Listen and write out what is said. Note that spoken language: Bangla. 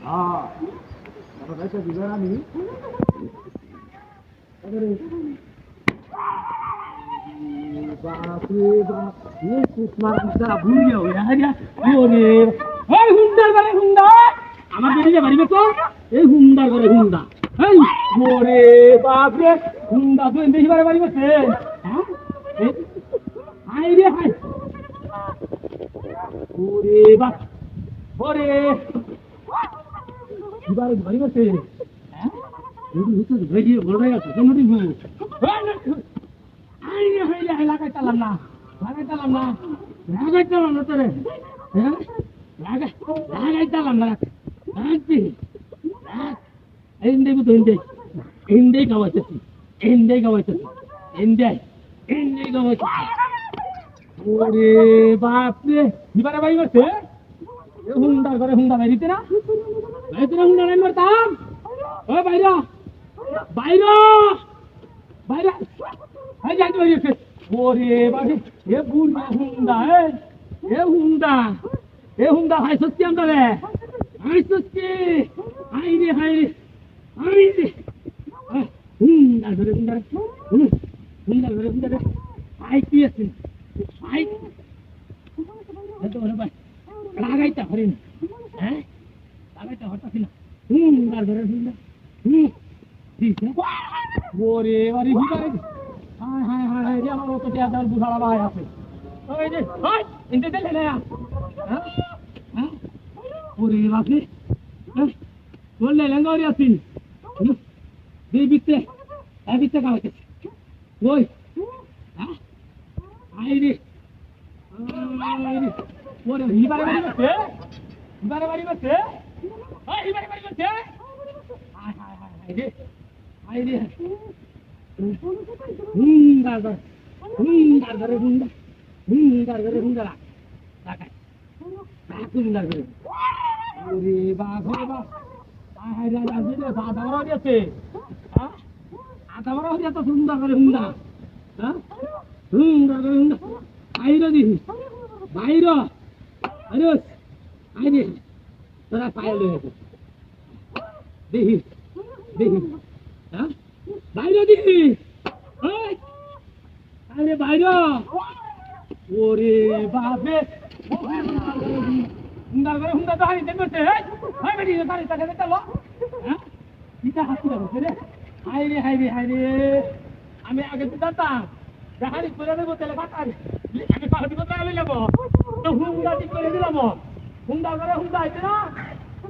হ্যাঁ আমার কাছে দিবেন আমি বাপরে বাপ এই কুসমার কুসা ভুলিও হ্যাঁ ওরে এই হুন্ডার বারে হুন্ডা আমার বেরিয়ে বাড়িবে তো এই হুন্ডার বারে হুন্ডা এই ওরে বাপরে হুন্ডা তো বেশি বারে বাড়িবে হ্যাঁ হাই রে হাই ওরে বাপ ওরে এবারে বাড়ি বসে হ্যাঁ যদি হচ্ছে ভেড়িয়ে বড়াই আছে কেন দিব আইরে হইলে লাগাইতালাম না লাগাইতালাম না লাগাইতালাম না তোরে হ্যাঁ লাগাইতালাম না রাখবি এন্ডে তো এন্ডে খাওয়াইতেছি এন্ডে খাওয়াইতেছি এন্ডে খাওয়াইতেছি ওরে বাপরে এবারে বাড়ি বসে হুন্ডা করে হুন্ডা বাইরিতে না হুন্ডা নাই মারতাম ও বাইরা বাইরা বাইরা এই যাইতে বাইরে ওরে বাড়ি এ বুড়া হুন্ডা এ হুন্ডা হাই সত্যি আমরা রে হাই সত্যি হাই রে হুন্ডা ধরে হুন্ডা ধরে হাই কি আছে হাই ভাই লাগাইতে হরিণ হ্যাঁ লাগাইতে হঠাৎ না হুন্ডা ধরে হুন্ডা ওরে বাড়ি ভিতরে হায় হায় হায় হায় রে আমার তো দেয়ার বুঝালা ভাই আছে ওই যে হাই ইনতে দিলে না হ্যাঁ হ্যাঁ ওরে বাপরে হ্যাঁ বললে লেঙ্গারি আছি এই বিতে কামাইতে ওই হ্যাঁ আই রে ওরে হিবারে বাড়ি বসে ওই হিবারে বাড়ি বসে হায় হায় হায় হায় রে হায় রে হুন্ডার ঘরে হুন্ডা লাগাই হুন্ডার ঘরে ওরে বাপ হায় রাজা রে আধা বড় হয়েছে হ্যাঁ আধা বড় হয়ে তো হুন্ডার ঘরে হুন্ডা হ্যাঁ হুন্ডার ঘরে হুন্ডা বাইরে দিহি বাইরে আরে আরে তোরা পায়ে লেগে দেখি হ্যাঁ বাইরে দিহি আরে বাইরে ওরে বাপে হুন্ডা তো হারিয়ে দেখবে হাই বেটি তারে তাকে চালো হ্যাঁ কিটা হাসি লাগছে রে হাই রে আমি আগে তো জানতাম যাহারি করে দেবো তাহলে বাতার আমি পাহাড়ি কোথায় যাবো তো হুন্ডা ঠিক করে দিলাম হুন্ডা করে হুন্ডা আইছে না